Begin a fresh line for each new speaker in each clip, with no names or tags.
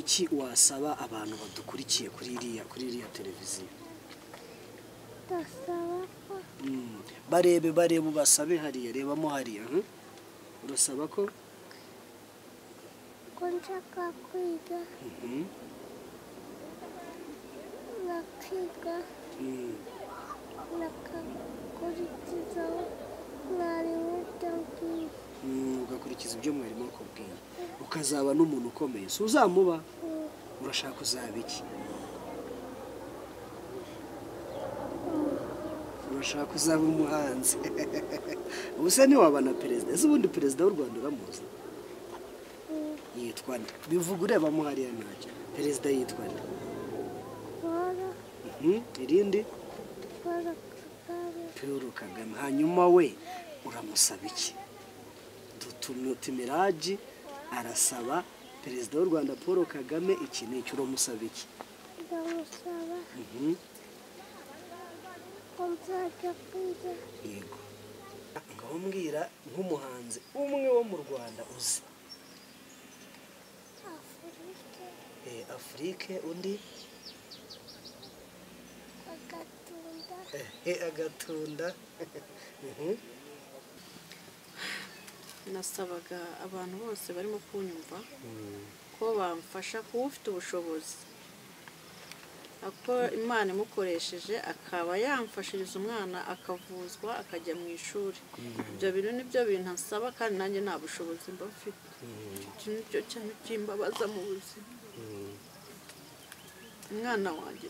iki wasaba abantu badukurikiye kuri iriya televiziyo?
Ndasaba ko
barebe ubasabe hariya, rebamo hariya. Urasaba ko
nshaka kwiga nakiga nakakurikiza mwarimu byambwiye.
ugakurikiza ibyo mwarimu akubwiye ukazaba n'umuntu ukomeye. Si uzamuba? Urashaka uzaba iki? urashaka uzaba umuhanzi? ubuse ntiwaba na perezida? ese ubundi perezida w'u Rwanda uramuzi? yitwa nde? bivuga urebamo hariya ntacyo. perezida yitwa nde? irindi? Paul Kagame. hanyuma we uramusaba iki? Miraji arasaba perezida w'u Rwanda Paul Kagame iki n'iki. uramusaba iki?
ndamusaba ko nzajya kwiga.
yego. ngaho mbwira nk'umuhanzi umwe wo mu Rwanda uzi. Afrique. undi? Agatunda.
nasabaga abantu bose barimo kunyumva ko bamfasha kuba ufite ubushobozi ako Imana imukoresheje akaba yamfashiriza umwana akavuzwa akajya mu ishuri. ibyo bintu nibyo bintu nsaba kandi nanjye nta bushobozi mba mfite. nicyo cyane kimbabaza mu buzima. umwana wanjye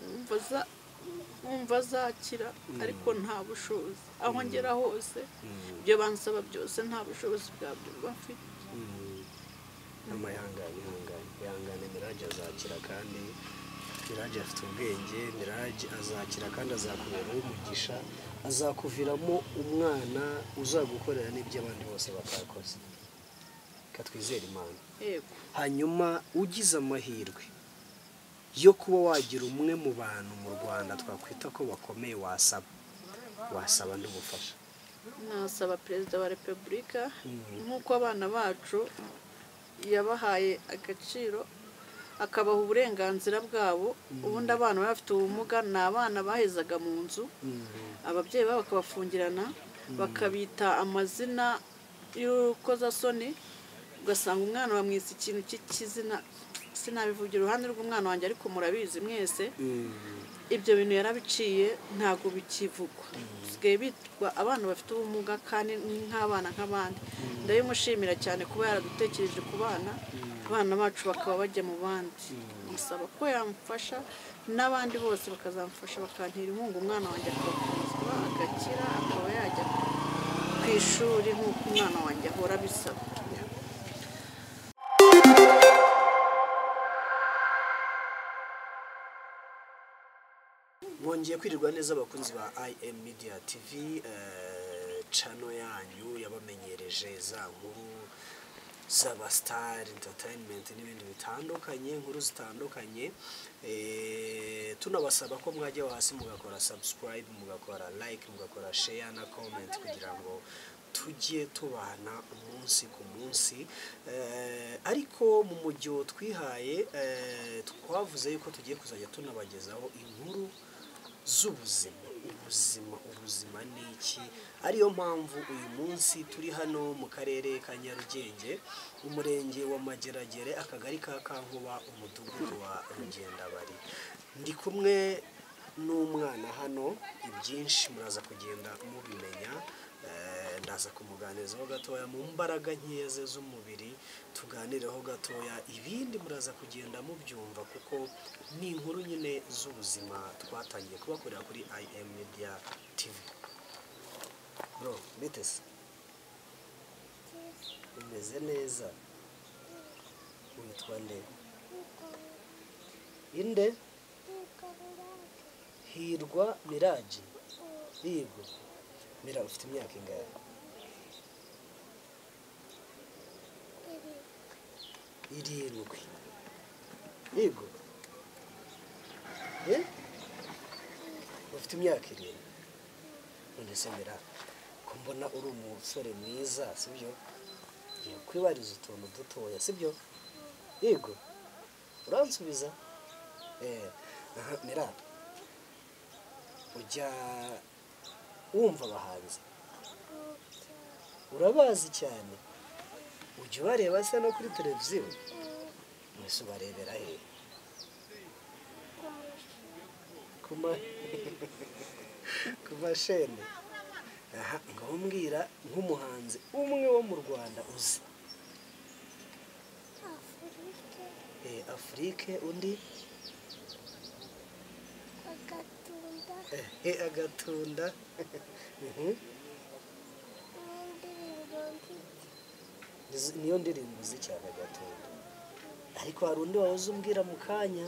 numva azakira ariko nta bushobozi. aho ngera hose ibyo bansaba byose nta bushobozi bwabyo mba mfite.
ihangane Miraji azakira, kandi Miraji afite ubwenge. Miraji azakira kandi azakubera umugisha, azakuviramo umwana uzagukorera n'ibyo abandi bose batakoze. Katwizere Imana. hanyuma ugize amahirwe yo kuba wagira umwe mu bantu mu Rwanda twakwita ko bakomeye, wasaba ndubufasha?
nasaba perezida wa repubulika nk'uko abana bacu yabahaye agaciro akabaha uburenganzira bwabo. ubundi abana bafite ubumuga ni abana bahezaga mu nzu, ababyeyi babo bakabafungirana bakabita amazina y'urukozasoni, ugasanga umwana bamwise ikintu cy'ikizina sinabivugira uruhande rw'umwana wanjye ariko murabizi mwese. ibyo bintu yarabiciye ntabwo bikivugwa. bisigaye bitwa abana bafite ubumuga kandi nk'abana nk'abandi. ndabimushimira cyane kuba yaradutekereje ku bana bacu bakaba bajya mu bandi. musaba ko yamfasha n'abandi bose bakazamfasha bakantera inkunga umwana wanjye akavuzwa agakira akaba yajya ku ishuri nk'uko umwana wanjye ahora abisaba.
mwongeye kwirirwa neza abakunzi ba IM Media TV, channel yanyu yabamenyereje za nkuru z'aba Star Entertainment n'ibindi bitandukanye, inkuru zitandukanye. tunabasaba ko mwajya hasi mugakora subscribe, mugakora like, mugakora share na comment kugira ngo tujye tubana umunsi ku munsi. ariko mu mujyo twihaye twavuze yuko tugiye kuzajya tunabagezaho inkuru z'ubuzima. ubuzima ni iki? ariyo mpamvu uyu munsi turi hano mu karere ka Nyarugenge, umurenge wa Mageragere, akagari ka Kankuba, umudugudu wa Rugendabari. ndi kumwe n'umwana hano, ibyinshi muraza kugenda mubimenya. ndaza kumuganizaho gatoya mu mbaraga nkeya ze z'umubiri, tuganireho gatoya, ibindi muraza kugenda mubyumva kuko ni inkuru nyine z'ubuzima twatangiye kubakorera kuri IM Media TV. bro bitese umeze neza? witwa nde? inde? Hirwa Miraji. yego. Mira ufite imyaka ingahe? 7. yego. ufite imyaka 7. none se Mira ko mbona uri umusore mwiza, sibyo? kwibariza utuntu dutoya, sibyo? yego. uransubiza mira ujya wumva abahanzi urabazi cyane ujya ubareba se no kuri televiziyo mwese ubarebera he ku mashene ngaho mbwira nk'umuhanzi umwe wo mu Rwanda uzi Afurike undi Agatunda niyo ndirimbo uzi cyane Agatunda ariko hari undi wahoze umbwira mu kanya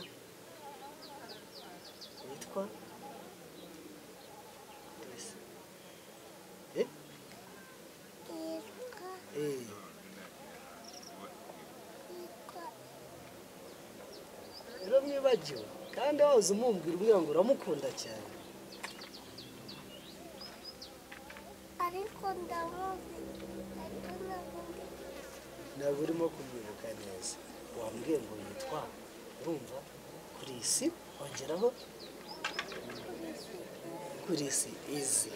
witwa rero mwibagiwe kandi wahoze umumbwira umbwira ngo uramukunda cyane
ariko ndamuzi
ntabwo urimo kumwibuka neza wambwiye ngo yitwa urumva kuri isi wongeraho kuri isi izi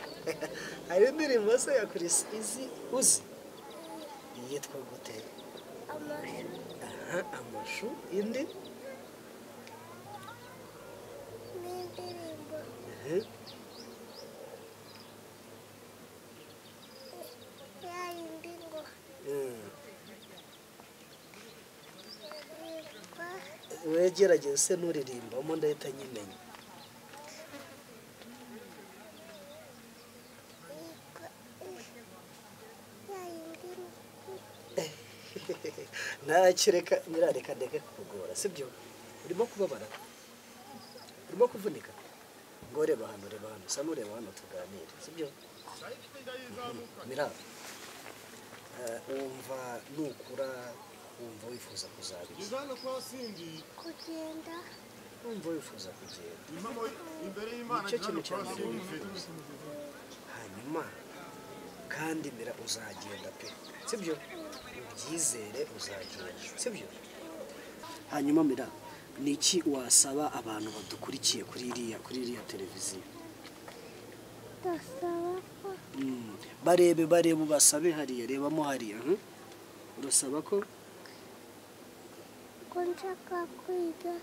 hari indirimbo se ya kuri isi izi uzi yitwa gute amashu indi
n'indirimbo yayindi ngo
wegerageze se n'uririmbamo ndahita nyimenya ntakireka nyirareka ndeke kukugora sibyo urimo kubabara urimo kuvunika ngo reba hano usa n'ureba hano tuganire sibyo miraba wumva nukura wumva wifuza kuzaba iki
kugenda
wumva wifuza kugenda nicyo kintu cya mbere wifuza hanyuma kandi mira uzagenda pe sibyo ubyizere uzagenda sibyo hanyuma mira ni iki wasaba abantu badukurikiye kuri iriya televiziyo
ndasaba ko
barebe ubasabe hariya rebamo hariya urasaba ko
nshaka kwiga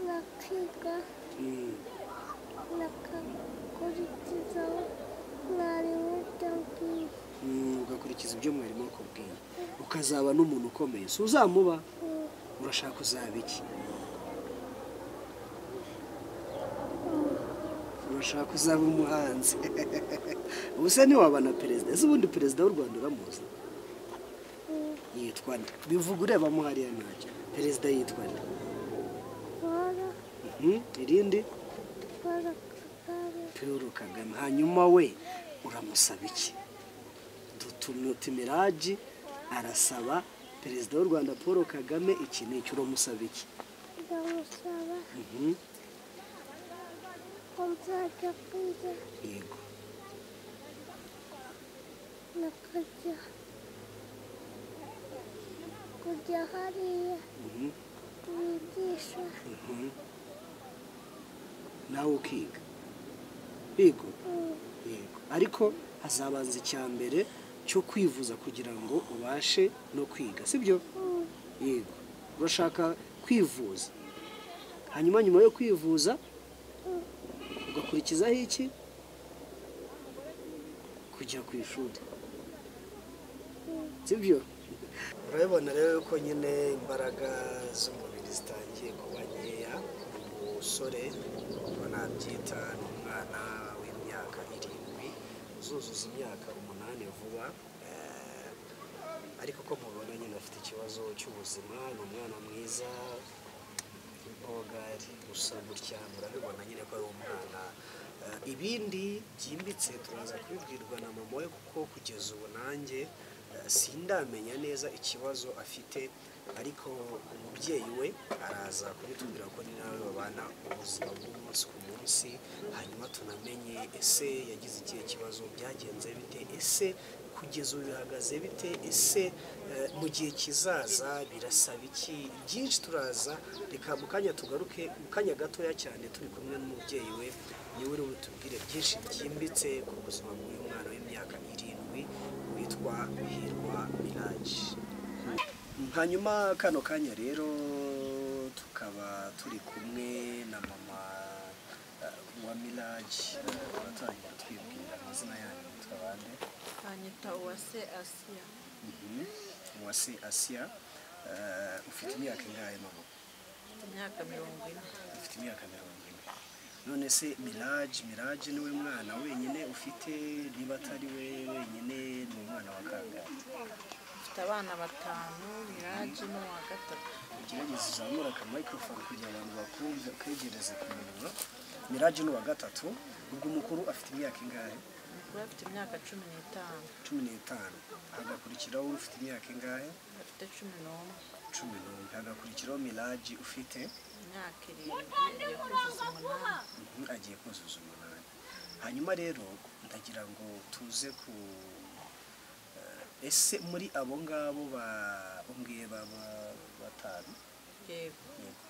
nakiga nakakurikizaho mwarimu yambwiye
ugakurikiza ibyo mwarimu akubwiye ukazaba n'umuntu ukomeye si uzamuba urashaka uzaba iki urashaka uzaba umuhanzi ubu se ntiwaba na perezida ese ubundi perezida w'u Rwanda uramuzi yitwa nde bivuga urebamo hariya ntacyo perezida yitwa nde irindi Paul Kagame hanyuma we uramusaba iki Tumiraji arasaba perezida w'u Rwanda Paul Kagame iki n'icyo uramusaba iki
ndamusaba ko nzajya kwiga
yego
nakajya kujya hariya bigisha
nawe ukiga yego yego ariko hazabanza icya mbere cyo kwivuza kugira ngo ubashe no kwiga sibyo yego urashaka kwivuza hanyuma nyuma yo kwivuza ugakurikizaho iki kujya ku ishuri sibyo urabibona rero ko nyine imbaraga z'umubiri zitangiye kuba nkeya ku musore uko nabyita ni umwana w'imyaka 7 uzuzuza imyaka 8 vuba ariko ko mubona nyine afite ikibazo cy'ubuzima ni umwana mwiza bogari gusa gutya murabibona nyine ko ari umwana ibindi byimbitse turaza kubibwirwa na mama we kuko kugeza ubu nanjye sindamenya neza ikibazo afite ariko umubyeyi we araza kubitubwira ko ni nawe babana ubuzima bw'umunsi ku munsi hanyuma tunamenye ese yagize ikihe kibazo byagenze bite ese kugeza ubu bihagaze bite? Ese mu gihe kizaza birasaba iki? Byinshi turaza, reka mu kanya tugaruke mu kanya gatoya cyane turi kumwe n'umubyeyi we, niwe uri butubwire byinshi byimbitse ku buzima bw'uyu mwana w'imyaka 7 witwa Hirwa Mirage. Hanyuma kano kanya rero tukaba turi kumwe na mama wa Mirage. Batangira twibwira amazina yanyu, yitwa bande?
Anyita Uwase Asia.
Uwase Asia. Ufite imyaka ingahe mama?
Imyaka 40.
Ufite imyaka 40. None se Mirage niwe mwana wenyine ufite? Niba atari we wenyine ni umwana wa kangahe?
Mfite abana 5, Mirage ni uwa 3.
Ugerageze uzamura aka microphone kugira abantu bakumve, ukegereze ku munwa. Mirage ni uwa 3. Ubwo umukuru afite imyaka ingahe?
Umukuru afite imyaka 15.
15. Hagakurikiraho ufite imyaka ingahe?
Afite 11.
11. Hagakurikiraho Mirage ufite
imyaka 7 agiye kuzuza 8.
Agiye kuzuza 8. Hanyuma rero ndagira ngo tuze ku ese muri abo ngabo umbwiye baba 5?
Yego.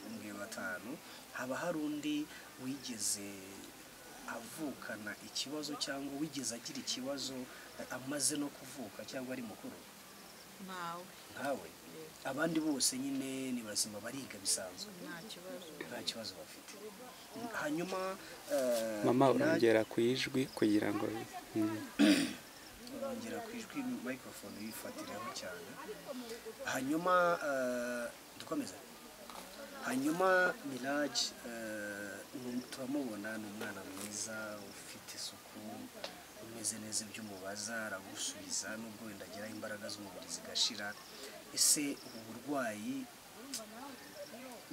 Umbwiye 5. Haba hari undi wigeze avukana ikibazo cyangwa wigeze agira ikibazo amaze no kuvuka cyangwa ari mukuru? Nkawe? Abandi bose nyine ni bazima, bariga bisanzwe, nta kibazo bafite. Hanyuma
mama urongera ku ijwi kugira ngo
urongera ku ijwi, microphone yifatireho cyane. Hanyuma dukomeza. Hanyuma Mirage turamubona ni umwana mwiza ufite isuku, umeze neza, ibyo umubaza aragusubiza nubwo wenda agira imbaraga z'umubiri zigashira. Ese ubu burwayi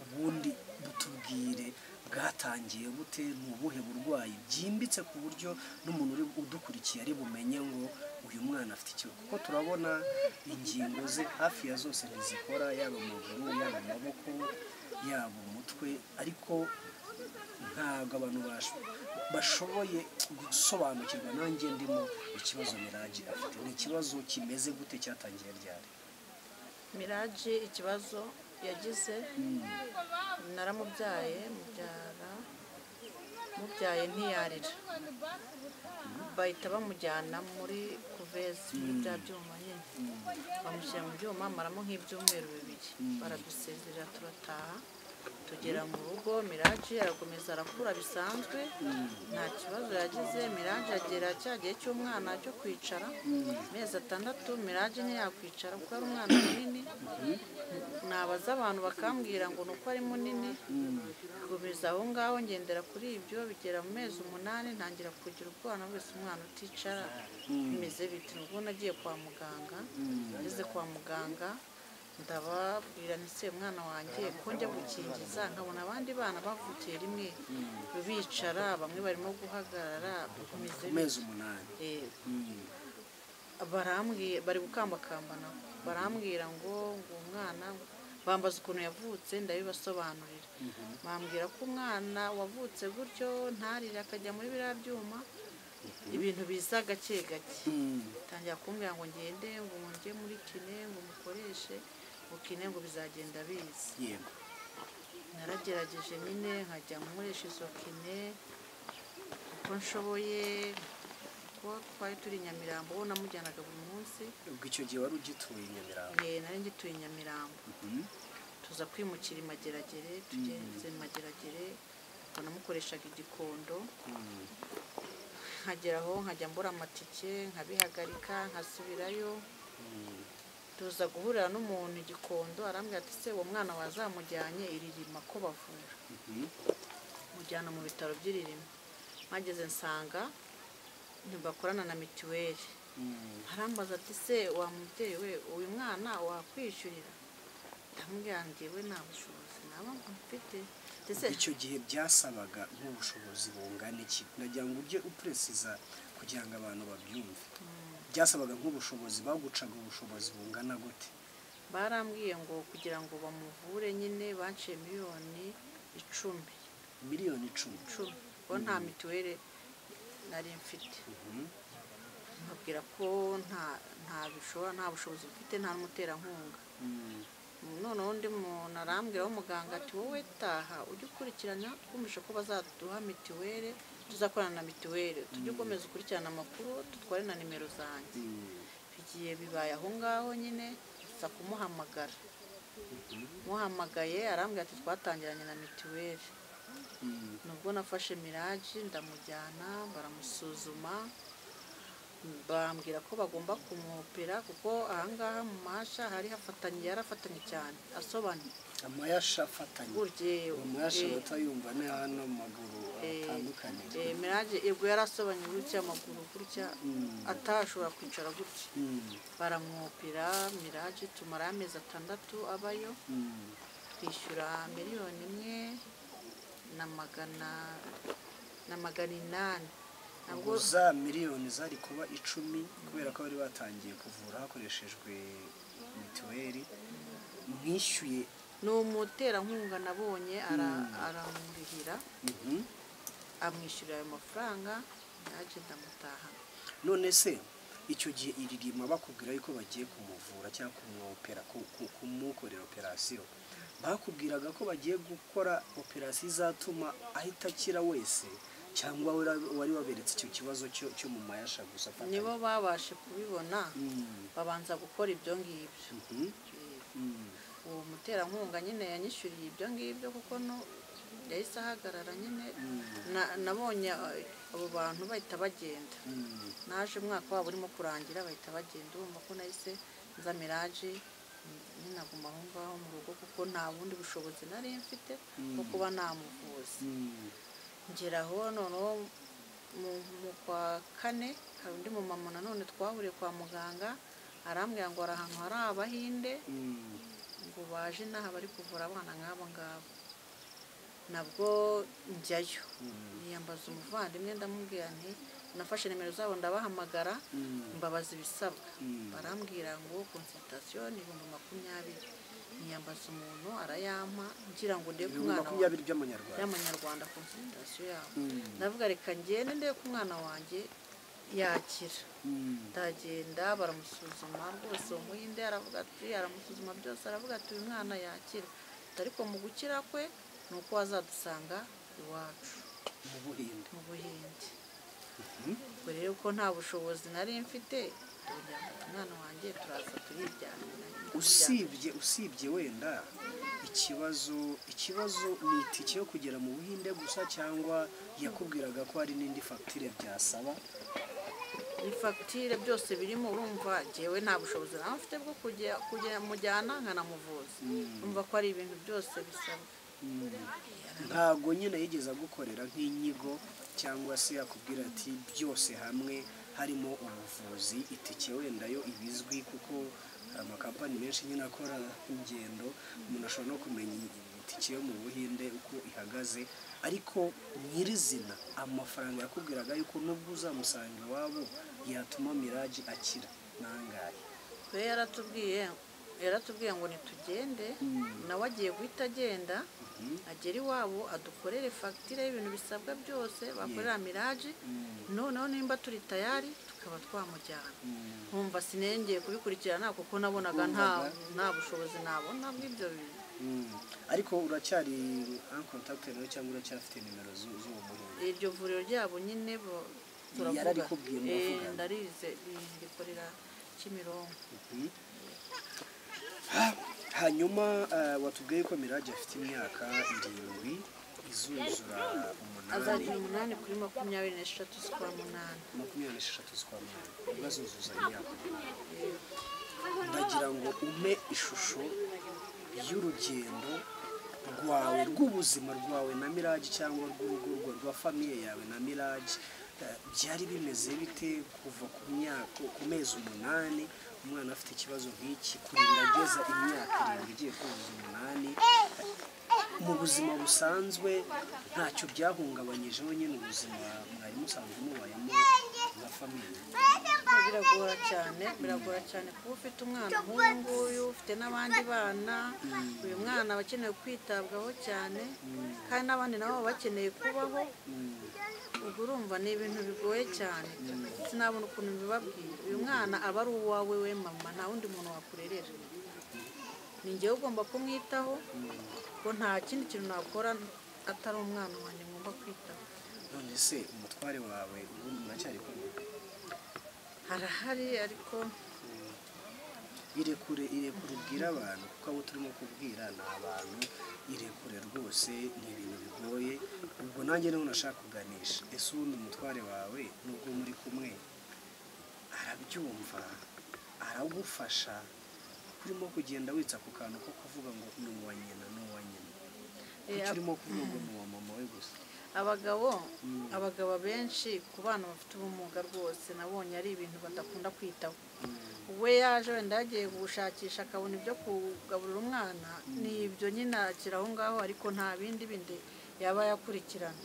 ubundi butubwire bwatangiye bute? Ni ubuhe burwayi byimbitse ku buryo n'umuntu uri udukurikiye ari bumenye ngo uyu mwana afite ikibazo? Kuko turabona ingingo ze hafi ya zose ntizikora, yaba amaguru, yaba amaboko, yaba umutwe, ariko ntabwo abantu bashoboye gusobanukirwa nanjye ndimo ikibazo Mirage afite. Ni ikibazo kimeze gute? Cyatangiye ryari?
Mirage ikibazo yagize, naramubyaye, mubyaye ntiyarira, bahita bamujyana muri kuvezi, muri bya byuma nyine, bamushyira mu byuma, amaramo nk'ibyumweru 2, baradusezerera turataha. Tugera mu rugo, Mirage arakomeza arakura bisanzwe, nta kibazo yagize. Mirage agera cya gihe cy'umwana cyo kwicara, amezi 6, Mirage ntiyakwicara kuko ari umwana munini. Nabaza abantu bakambwira ngo nuko ari munini. Gukomeza aho ngaho ngendera kuri ibyo, bigera mu mezi 8 ntangira kugira ubwana wese umwana uticara bimeze bite. Nubwo nagiye kwa muganga, ngeze kwa muganga ndababwira nise umwana wanjye ko njya gukingiza nkabona abandi bana bavukiye rimwe bicara, bamwe barimo guhagarara
mezi 8.
barambwiye bari gukambakambana, barambwira ngo umwana, bambaza ukuntu yavutse ndabibasobanurira. Bambwira ko umwana wavutse gutyo ntarire akajya muri biriya byuma, ibintu biza gake gake. Tangira kumbwira ngo ngende, ngo njye muri kine, ngo mukoreshe ukine, ngo bizagenda biza.
Yego.
Naragerageje nyine nkajya nkoresha izo kine uko nshoboye, kuko twari turi Nyamirambo, uwo namujyanaga buri munsi.
Ubwo icyo gihe wari ugituye Nyamirambo?
Nari ngituye Nyamirambo. Tuza kwimukira i Mageragere, tugeze Mageragere, namukoreshaga igikondo. Nkageraho nkajya mbura amatike, nkabihagarika, nkasubirayo. Tuza guhurira n'umuntu igikondo, arambwira ati se uwo mwana wazamujyanye iririma ko bavura, mujyana mu bitaro by'iririma. Mpageze nsanga ntibakorana na mituweli. Arambaza ati se wa mubyeyi we, uyu mwana wakwishyurira? Ndamubwira njyewe nta bushobozi naba mfite.
Icyo gihe byasabaga nk'ubushobozi bungana iki? Nagira ngo ujye upresiza kugira ngo abantu babyumve. Byasabaga nk'ubushobozi, bagucaga ubushobozi bungana gute?
Barambwiye ngo kugira ngo bamuvure nyine banciye miliyoni 10.
Miliyoni 10?
Kuko nta mituweli nari mfite. mbabwira ko nta bushobozi mfite, nta n'umuterankunga. Noneho undi muntu arambwira w'umuganga ati wowe taha ujye ukurikirana twumvishe ko bazaduha mituweli, tuzakorana na mituweli, tujye ukomeza ukurikirana amakuru, tutware na nimero zanjye. Bigiye bibaye aho ngaho nyine nza kumuhamagara, muhamagaye arambwira ati twatangiranye na mituweli. Nubwo nafashe Miraji ndamujyana baramusuzuma, bambwira ko bagomba kumwopera kuko ahangaha mu Mahasha yarafatanye cyane asobanye
amayasha afatanye
burye
amayasha batayumva ne hano mu maguru atandukanye.
Miraji yego yarasobanye gutya amaguru gutya atashobora kwicara gutya. Baramwopera Miraji tumara amezi 6 abayo, twishyura 1,800,000.
Ntabwo za miliyoni zari kuba 10 kubera ko bari batangiye kuvura hakoreshejwe mituweli. Mwishyuye
ni umuterankunga nabonye aramurihira, amwishyurira ayo mafaranga, naje ndamutaha.
None se icyo gihe iririma bakubwira yuko bagiye kumuvura cyangwa kumwopera kumukorera operasiyo, bakubwiraga ko bagiye gukora operasiyo izatuma ahita akira wese, cyangwa wari waberetse icyo kibazo cyo mu mayasha gusa?
Nibo babashe kubibona, babanza gukora ibyo ngibyo. Uwo muterankunga nyine yanyishyuriye ibyo ngibyo kuko yahise ahagarara nyine. Nabonye abo bantu bahita bagenda, naje umwaka wabo urimo kurangira bahita bagenda. Urumva ko nahise nza Miraji nyine aguma aho ngaho mu rugo kuko nta bundi bushobozi nari mfite bwo kuba namuvuza. Ngeraho noneho mu kwa 4 hari undi mumama nanone twahuriye kwa muganga, arambwira ngo ari ahantu hari Abahinde ngo baje n'aha bari kuvura abana nk'abo ngabo. Nabwo njyayo niyambaza umuvandimwe ndamubwira nti nafashe nimero zabo ndabahamagara mbabaza ibisabwa. Barambwira ngo consultation ni 20,000. Niyambaza umuntu arayampa ngira ngo ndebe umwana
20 by'amanyarwanda
consultation yabo. Ndavuga reka ngende ndebe ko umwana wanjye yakira. Ndagenda baramusuzuma rwose, umuhinde aravuga ati aramusuzuma byose, aravuga ati uyu mwana yakira, ariko mu gukira kwe nuko azadusanga iwacu
mu Buhinde.
Ubwo rero ko nta bushobozi nari mfite, umwana wanjye turaza turijyana.
Usibye wenda ikibazo ni itike yo kugera mu Buhinde gusa, cyangwa yakubwiraga ko hari n'indi fagitire byasaba?
Ni fagitire byose birimo. Urumva jewe nta bushobozi nari mfite bwo kujya mujyana nkanamuvuza. Urumva ko ari ibintu byose bisaba.
Ntago nyine yigeze agukorera nk'inyigo cyangwa se yakubwira ati byose hamwe harimo ubuvuzi, itike wenda yo ibizwi kuko hari amakampani menshi nyine akora ingendo, umuntu ashobora no kumenya itike yo mu Buhinde uko ihagaze, ariko nyirizina amafaranga yakubwiraga yuko nubwo uzamusanga iwabo yatuma Miraji akira nangahe? Yaratubwiye ngo nitugende, nawe agiye guhita agenda agera iwabo adukorere fagitire y'ibintu bisabwa byose bakorera Miraji, noneho nimba turi tayari tukaba twamujyana. Nkumva sinengeye kubikurikirana kuko nabonaga nta bushobozi nabona bw'ibyo bintu. Ariko uracyari en contact nawe cyangwa uracyafite nimero z'uwo Buhinde?
Iryo vuriro ryabo nyine turavuga, ndarize rikorera Kimironko.
Hanyuma watubwiye ko Miraji afite imyaka 7 izuzura 8.
Azagira 8 kuri 23 z'ukwa 8.
23 z'ukwa 8 bazuzuza imyaka. Ndagira ngo umpe ishusho y'urugendo rwawe rw'ubuzima rwawe na Miraji, cyangwa rw'urugo rwa famiye yawe na Miraji. Byari bimeze bite kuva ku mezi 8 umwana afite ikibazo nk'iki kurinda ageza imyaka 7 igiye kuzuza 8? Mu buzima busanzwe ntacyo byahungabanyijeho nyine ubuzima mwari musanzwe mubayemo na famiye?
biragora cyane kuba ufite umwana nk'uyu nguyu ufite n'abandi bana uyu mwana aba akeneye kwitabwaho cyane kandi n'abandi nabo baba bakeneye kubaho ubwo urumva ni ibintu bigoye cyane sinabona ukuntu bibabwira uyu mwana aba ari uwawe we mama nta wundi muntu wakurerera ni njyewe ugomba kumwitaho ko nta kindi kintu nakora atari umwana wanjye ngomba kwitaho.
none se umutware wawe ubundi muracyari kumwe?
Harahari ariko
irekure ubwira abantu kuko abo turimo kubwira ni abantu, irekure rwose ni ibintu bigoye. ubwo nanjye niho nashaka kuganisha. ese ubundi umutware wawe nubwo muri kumwe arabyumva, aragufasha, urimo kugenda witsa ku kantu ko kuvuga ngo ni uwa nyina kuko urimo kuvuga ngo ni uwa mama we gusa?
abagabo benshi ku bana bafite ubumuga rwose nabonye ari ibintu badakunda kwitaho. we yaje wenda yagiye gushakisha akabona ibyo kugaburira umwana ni ibyo nyine akira aho ngaho ariko nta bindi yaba yakurikirana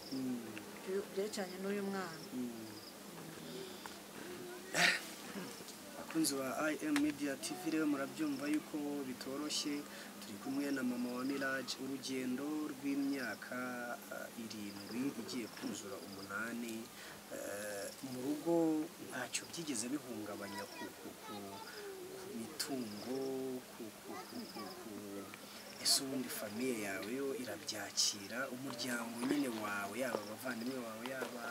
byerekeranye n'uyu mwana.
abakunzi ba IM Media TV rero murabyumva yuko bitoroshye. turi kumwe na mama wa Mirage, urugendo rw'imyaka 7 igiye kuzura 8 mu rugo ntacyo byigeze bihungabanya ku mitungo ese ubundi famiye yawe yo irabyakira? umuryango nyine wawe yaba abavandimwe bawe yaba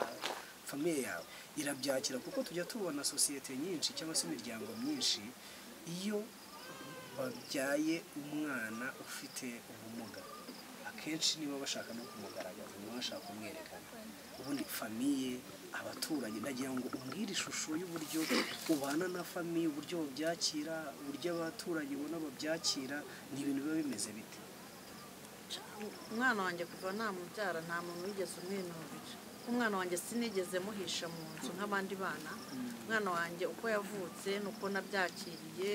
famiye yawe irabyakira? kuko tujya tubona sosiyete nyinshi cyangwa se imiryango myinshi iyo babyaye umwana ufite ubumuga akenshi niba bashaka no kumugaragaza, niba bashaka kumwerekana. ubundi famiye, abaturanyi, ndagira ngo umbwire ishusho y'uburyo ubana na famiye, uburyo babyakira, uburyo abaturanyi ubona babyakira, ni ibintu biba bimeze bite?
umwana wanjye kuva namubyara nta muntu wigeze umwinubira. umwana wanjye sinigeze muhisha mu nzu nk'abandi bana. umwana wanjye uko yavutse nuko nabyakiriye,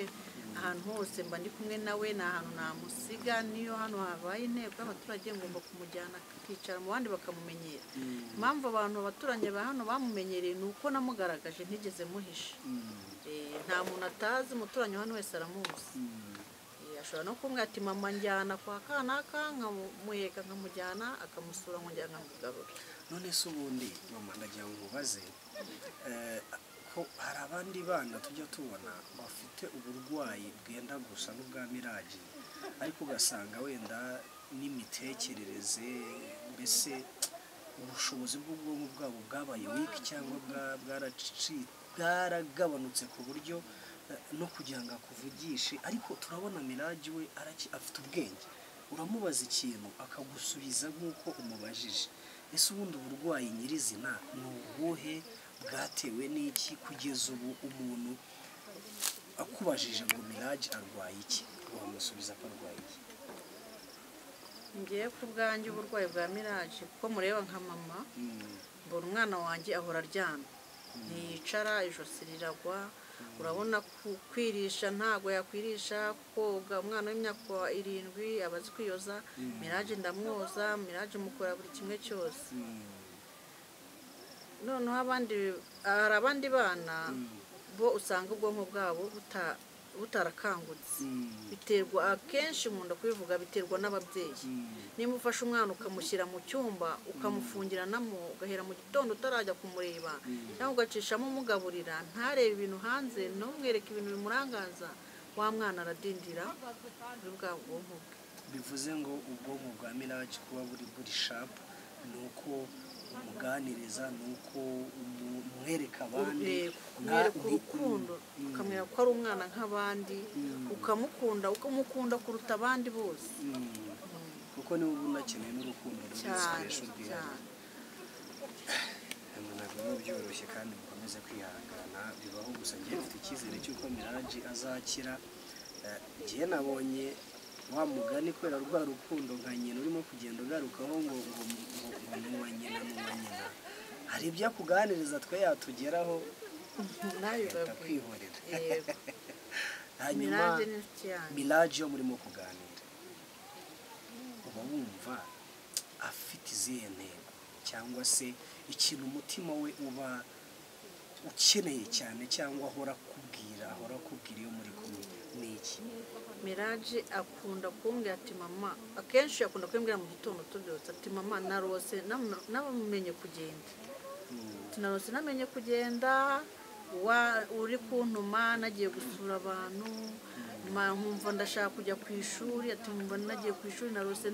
ahantu hose mba ndi kumwe nawe, nta hantu namusiga. niyo hano habaye inteko y'abaturage ngomba kumujyana akicara mu bandi bakamumenyera. impamvu abantu abaturanyi ba hano bamumenyereye ni uko namugaragaje ntigeze muhisha. nta muntu atazi, umuturanyi hano wese aramuzi. ashobora no kumwe ati mama njyana kwa kanaka, nkamuheka nkamujyana akamusura nkongera nkamugarura.
none se ubundi mama ndagira ngo ubaze ko hari abandi bana tujya tubona bafite uburwayi bwenda gusa n'ubwa Mirage ariko ugasanga wenda n'imitekerereze, mbese ubushobozi bw'ubwonko bwabo bwabaye weak cyangwa bwaragabanutse ku buryo no kugira ngo akuvugishe. ariko turabona Mirage we afite ubwenge, uramubaza ikintu akagusubiza nk'uko umubajije. ese ubundi uburwayi nyirizina ni ubuhe, bwatewe n'iki kugeza ubu umuntu akubajije ngo Mirage arwaye iki wamusubiza ko arwaye iki?
ngiye ku bwanjye uburwayi bwa Mirage kuko mureba nka mama, mbona umwana wanjye ahora aryamye, ntiyicara, ijosi riragwa. urabona kwirisha ntago yakwirisha, koga. umwana w'imyaka 7 aba azi kwiyoza. Mirage ndamwoza, Mirage mukora buri kimwe cyose. noneho hari abandi bana bo usanga ubwonko bwabo butarakangutse. biterwa akenshi nkunda kubivuga, biterwa n'ababyeyi. niba ufashe umwana ukamushyira mu cyumba ukamufungiranamo, ugahera mu gitondo utarajya kumureba cyangwa ugacishamo umugaburira, ntarebe ibintu hanze, ntumwereke ibintu bimurangaza, wa mwana aradindira muri bwa bwonko bwe.
bivuze ngo ubwonko bwa Mirage kuba buri sharp ni uko umuganiriza, ni uko umwereka abandi,
umwereka urukundo, ukamwereka ko ari umwana nk'abandi, ukamukunda kuruta abandi bose.
kuko niba unakeneye n'urukundo rw'ibikoresho bwihariye. ntabwo byoroshye kandi mukomeze kwihangana, bibaho. gusa ngiye mfite icyizere cy'uko Mirage azakira. ngiye nabonye wa mugani kubera rwa rukundo nka nyina urimo kugenda ugarukaho ngo nuwa nyina. hari ibyo akuganiriza twe yatugeraho kwihorera. hanyuma Mirage yo murimo kuganira, uba wumva afite izihe ntego cyangwa se ikintu umutima we uba ukeneye cyane cyangwa ahora akubwira iyo muri kumwe ni iki?
Miraji akunda kumbwira ati mama, akenshi akunda kumbwira mu gitondo tubyutse ati mama narose namumenye kugenda, narose namenye kugenda, uri kuntuma nagiye gusura abantu, nkumva ndashaka kujya ku ishuri, ati nkumva nagiye ku ishuri, narose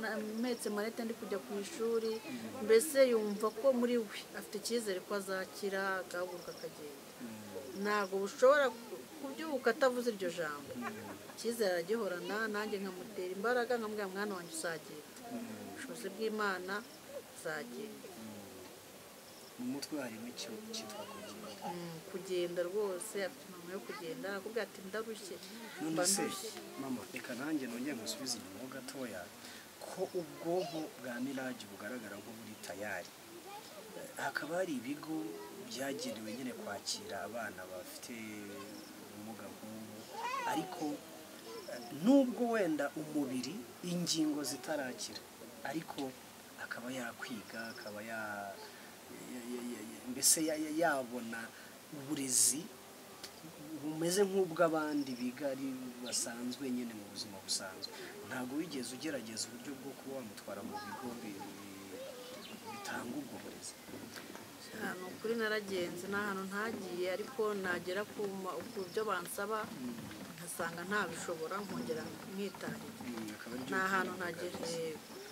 metse marete ndi kujya ku ishuri. Mbese yumva ko muri we afite icyizere ko azakira agahaguruka akagenda. Ntabwo bushobora kubyuka atavuze iryo jambo. Icyizere aragihorana, nanjye nkamutera imbaraga nkamubwira mwana wanjye uzagenda, ubushobozi bw'Imana uzagenda.
Mu mutwe harimo cyitwa
kugenda rwose, afite impamvu yo kugenda, akubwira ati ndarushye.
None se mama, reka nanjye nongeye musubize inyuma gatoya, ko ubwonko bwa Miraji bugaragara nko buri tayari, hakaba hari ibigo byagenewe nyine kwakira abana bafite ubumuga nk'ubu, ariko nubwo wenda umubiri ingingo zitarakira, ariko akaba yakwiga, akaba mbese yabona uburezi bumeze nk'ubw'abandi biga ari basanzwe nyine mu buzima busanzwe. Ntabwo wigeze ugerageza uburyo bwo kuba wamutwara mu bigo bitanga ubwo burezi?
Hano kuri naragenze, nta hantu ntagiye, ariko nagera ku byo bansaba nkasanga ntabishobora, nkongera nkitahira. Nta hantu ntageze,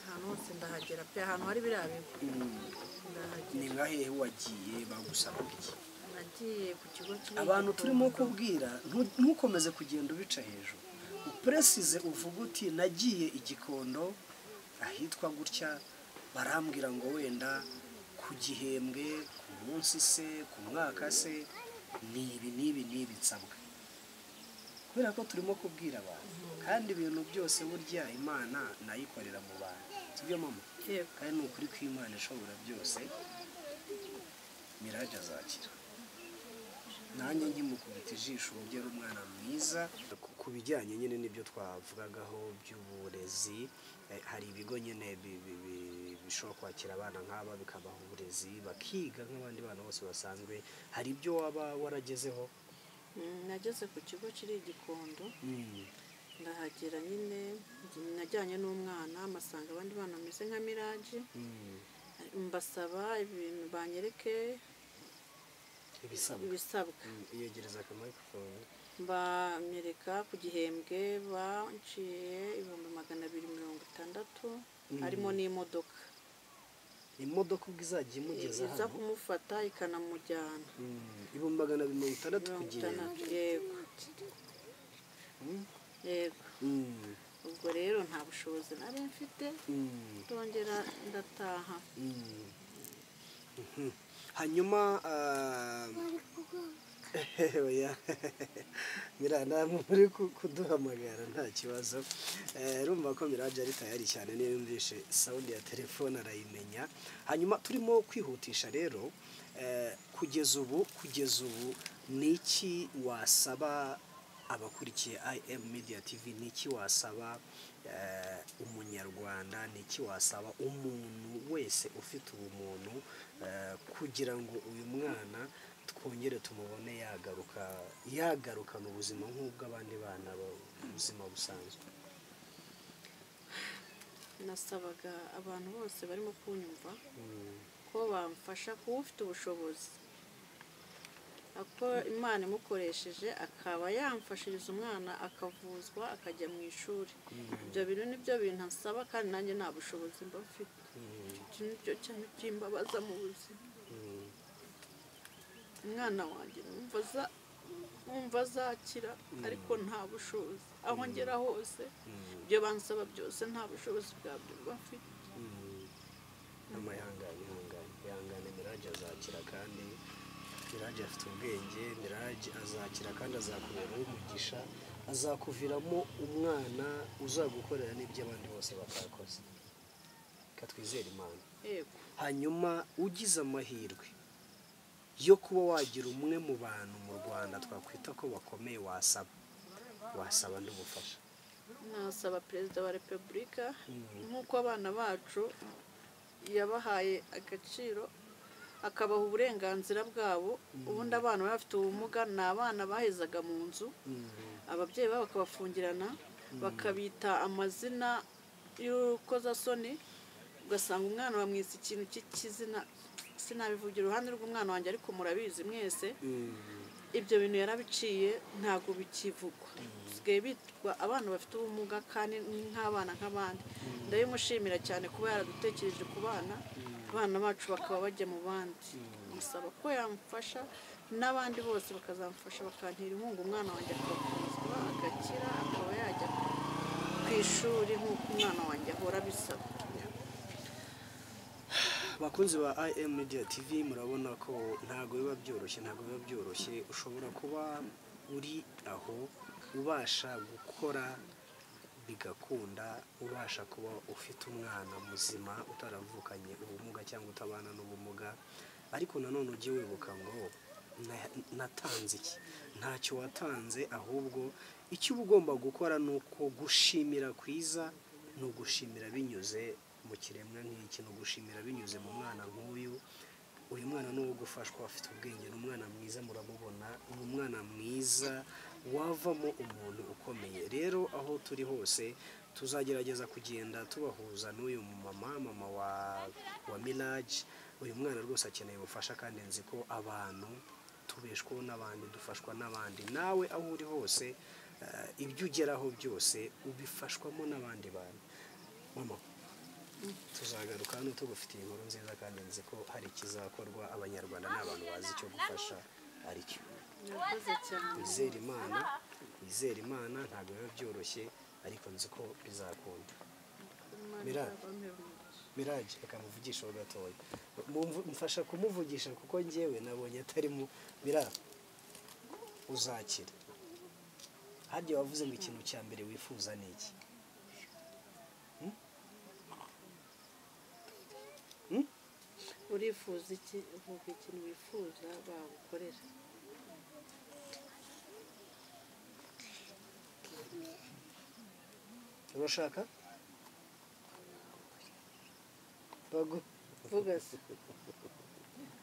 ahantu hose ndahagera pe, ahantu hari biriya bigo.
Ni nka hehe wagiye bagusaba iki?
Nagiye ku kigo kimwe.
Abantu turimo kubwira ntukomeze kugenda ubica hejuru, upresize uvuga uti nagiye Igikondo ahitwa gutya, barambwira ngo wenda ku gihembwe, ku munsi se, ku mwaka se, nibi nsabwa. Kubera ko turimo kubwira abantu, kandi ibintu byose burya Imana nayikorera mu bantu, sibyo mama? Kandi ni ukuri ko Imana ishobora byose. Miraji azakira. Nanjye nkimukubita ijisho uburyo umwana mwiza. Ku bijyanye nyine n'ibyo twavugagaho by'uburezi, hari ibigo nyine bishobora kwakira abana nk'aba bikabaha uburezi bakiga nk'abandi bana bose basanzwe. Hari ibyo waba waragezeho?
Nageze ku kigo kiri Igikondo, ndahagera nyine najyanye n'umwana, amasanga abandi bana bameze nka Miraji, mbasaba ibintu banyereke ibisabwa.
Yegereza microphone.
Banyereka ku gihembwe banciye 260, harimo n'imodoka.
Imodoka ubwo izajya imugeza hano?
Iza kumufata ikanamujyana.
260 ku gihembwe?
Yego. Yego. Ubwo rero nta bushobozi nari mfite, ndongera ndataha.
Hanyuma Miranda muri kuduhamagara nta kibazo. Urumva ko Miraji ari tayari cyane, niyo yumvishe sound ya telefone arayimenya. Hanyuma turimo kwihutisha rero, kugeza ubu ni iki wasaba abakurikiye IM Media TV? Ni iki wasaba umunyarwanda? Ni iki wasaba umuntu wese ufite ubumuntu kugira ngo uyu mwana twongere tumubone yagarukana ubuzima nk'ubw'abandi bana ubuzima busanzwe?
Nasabaga abantu bose barimo kunyumva ko bamfasha, kuba ufite ubushobozi, ako Imana imukoresheje akaba yamfashiriza umwana akavuzwa akajya mu ishuri. Ibyo bintu nibyo bintu nsaba, kandi nanjye nta bushobozi mba mfite. Icyo cyane kimbabaza mu buzima. Umwana wanjye numva azakira, ariko nta bushobozi. Aho ngera hose ibyo bansaba byose nta bushobozi bwabyo bafite.
Ihangane, Miraji azakira, kandi Miraji afite ubwenge. Miraji azakira kandi azakubera umugisha, azakuviramo umwana uzagukorera n'ibyo abandi bose batakoze. Katwizere Imana. Hanyuma ugize amahirwe yo kuba wagira umwe mu bantu mu Rwanda twakwita ko bakomeye, wasaba n'ubufasha?
Nasaba Perezida wa Repubulika, nk'uko abana bacu yabahaye agaciro, akabaha uburenganzira bwabo ubundi abana baba bafite ubumuga ni abana bahezaga mu nzu ababyeyi babo bakabafungirana bakabita amazina y'urukozasoni ugasanga umwana bamwise ikintu cy'ikizina sinabivugira iruhande rw'umwana wanjye ariko murabizi mwese ibyo bintu yarabiciye ntabwo bikivugwa bisigaye bitwa abana bafite ubumuga kandi nk'abana nk'abandi ndabimushimira cyane kuba yaradutekereje ku bana abana bacu bakaba bajya mu bandi musaba ko yamufasha n'abandi bose bakazamufasha bakantira inkunga umwana wanjye akavuzwa agakira akaba yajya ku ishuri nk'uko umwana wanjye ahora abisaba.
Bakunzi ba IM Media TV murabona ko ntago biba byoroshye ushobora kuba uri aho ubasha gukora bigakunda ubasha kuba ufite umwana muzima utaravukanye ubumuga cyangwa utabana n'ubumuga ariko nanone ujye wibuka ngo natanze iki ntacyo watanze ahubwo icyo uba ugomba gukora ni uko gushimira kwiza ni ugushimira binyuze mu kiremwa nk'iki no gushimira binyuze mu mwana nk'uyu mwana ni uwo gufashwa afite ubwenge ni umwana mwiza muramubona ni umwana mwiza wavamo umuntu ukomeye rero aho turi hose tuzagerageza kugenda tubahuza n'uyu mama wa Mirage uyu mwana rwose akeneye ubufasha kandi nzi ko abantu tubeshwaho n'abandi dufashwa n'abandi nawe aho uri hose ibyo ugeraho byose ubifashwamo n'abandi bantu mama tuzagaruka hano tugufitiye inkuru nziza kandi nzi ko hari ikizakorwa abanyarwanda n'abantu bazi icyo gufasha aricyo wizera imana ntabwo biba byoroshye ariko nzi ko bizakunda Mirage reka muvugisheho gatoya mfasha kumuvugisha kuko njyewe nabonye atarimo uzakira harya wavuze ngo ikintu cya mbere wifuza ni iki
urifuza iki uvuga ikintu wifuza bagukorera
urashaka
vuga se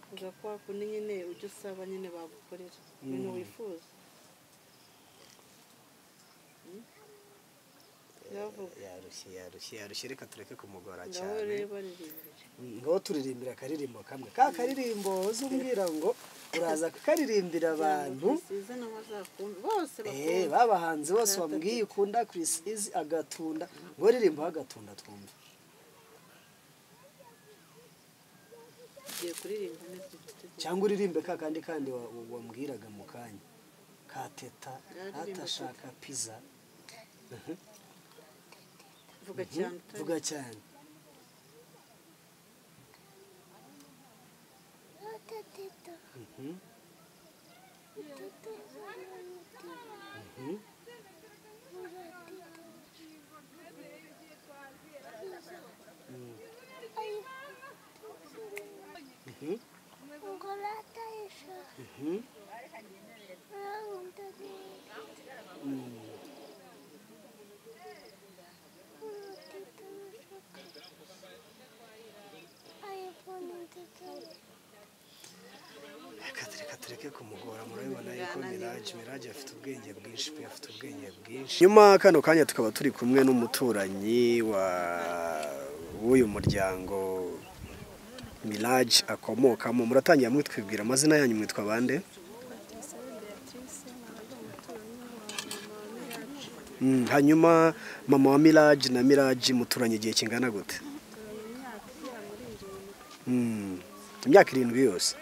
vuga ko wakundi nyine ujya usaba nyine bagukorera ibintu wifuza
yarushye reka tureke kumugora cyane ngo turirimbira akaririmbo kamwe ka karirimbo uzumbwira ngo uraza kukaririmbira abantu babahanzi bose bambwiye ukunda Chrisizi agatunda ngo ririmba agatunda twumve cyangwa uririmbe ka kandi wambwiraga mu kanya ka teta atashaka pizza vuga cyane tureke kumugora murabibona yuko Mirage afite ubwenge bwinshi nyuma kano kanya tukaba turi kumwe n'umuturanyi w'uyu muryango Mirage akomokamo muratangira mwitwibwira amazina yanyu mwitwa bande hanyuma mama wa Mirage na Mirage muturanye igihe kingana gute imyaka 7 yose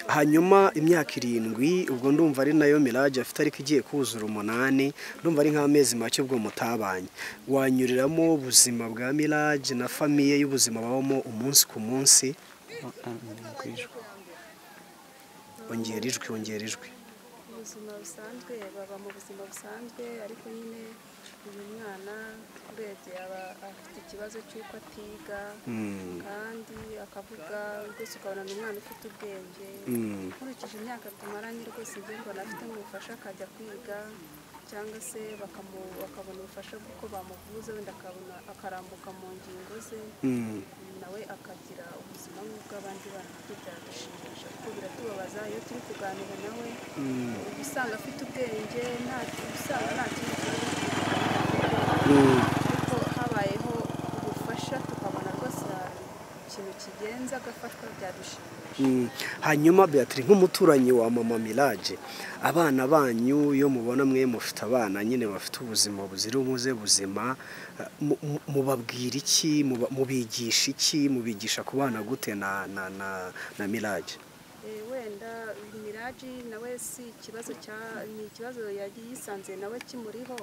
hanyuma imyaka 7 ubwo ndumva ari nayo Mirage afite ariko igiye kuzura 8 ndumva ari nk'amezi make ubwo mutabanye wanyuriramo ubuzima bwa Mirage na famiye y'ubuzima babamo umunsi ku munsi ongera ijwi
ubuzima busanzwe baba mu buzima busanzwe ariko nyine uyu mwana urebye aba afite ikibazo cy'uko atiga kandi akavuga rwose ukabona ni umwana ufite ubwenge nkurikije imyaka tumaranye rwose ibyo mbona afite nk'ubufasha akajya kwiga cyangwa se bakabona ubufasha bw'uko bamuvuza wenda akarambuka mu ngingo ze nawe akagira ubuzima nk'ubw'abandi bana nabyo byadushimisha kuko biratubabaza iyo turi kuganira nawe uba usanga afite ubwenge usanga nta kindi kibazo ariko habayeho ubufasha tukabona rwose ikintu kigenza agafashwa byadushimisha.
Hanyuma Beatrice nk'umuturanyi wa mama Mirage, abana banyu iyo mubona mwe mufite abana nyine bafite ubuzima buzira umuze buzima, mubabwira iki, mubigisha iki, mubigisha kubana gute na Mirage?
Wenda Mirage nawe si ikibazo ni ikibazo yisanze nawe kimuriho,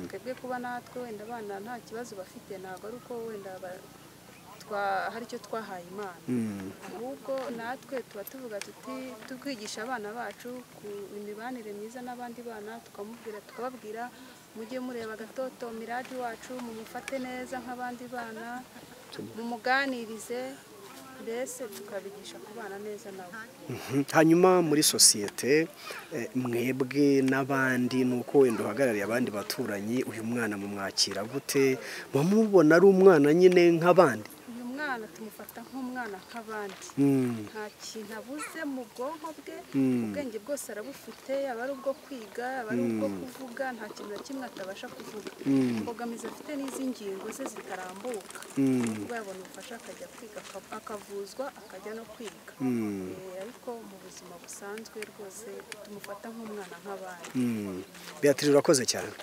twebwe kuba natwe wenda abana nta kibazo bafite ntabwo ari uko wenda hari icyo twahaye Imana, ahubwo natwe tuba tuvuga tuti tukwigisha abana bacu ku imibanire myiza n'abandi bana, tukababwira mujye mureba agatoto Mirage wacu mumufate neza nk'abandi bana, mumuganirize, mbese tukabigisha kubana neza nawe.
Hanyuma muri sosiyete mwebwe n'abandi nuko wenda uhagarariye abandi baturanyi, uyu mwana mumwakira gute, mumubona ari umwana nyine nk'abandi?
Umwana tumufata nk'umwana nk'abandi, nta kintu abuze mu bwonko bwe, ubwenge bwose arabufite, aba ari ubwo kwiga, aba ari ubwo kuvuga, nta kintu na kimwe atabasha kuvuga. Imbogamizi afite n'izi ngingo ze zitarambuka, ubwo yabona ubufasha akajya kwiga akavuzwa akajya no kwiga, ariko mu buzima busanzwe rwose tumufata nk'umwana nk'abandi.
Beatrice urakoze cyane.